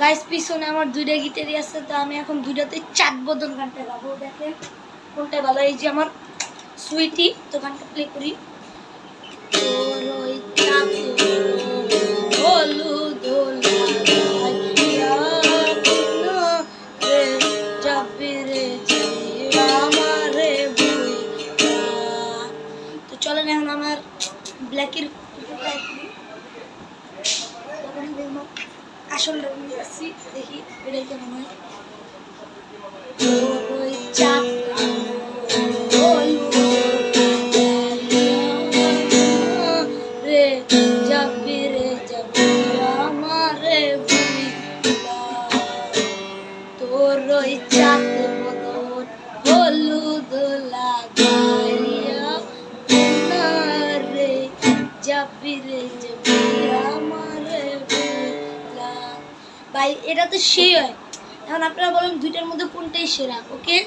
Guys পিছনে আমার দুইটা গিটারই আছে, তো আমি এখন দুইটাতে চাট বদন গানটা গাবো। দেখেন কোনটা ভালো। এই যে আমার সুইটি, তো গানটা প্লে করি। তোর ওই চাঁদ হলুদ লাগাইয়া রে যাবি রে আমারে বুইরা। তো চলেন এখন আমার ব্ল্যাকের আসলটা নিয়েছি, দেখি এটাই কেমন হয়। ওই চাঁদ রে যাবি আমারে বুইরা। তোর ওই চাঁদ বদন হলুদ লাগাইয়া রে যাবি আমারে বুইরা। ভাই এটা তো সেই হয়। এখন আপনারা বলেন দুইটার মধ্যে কোনটাই সেরা? ওকে।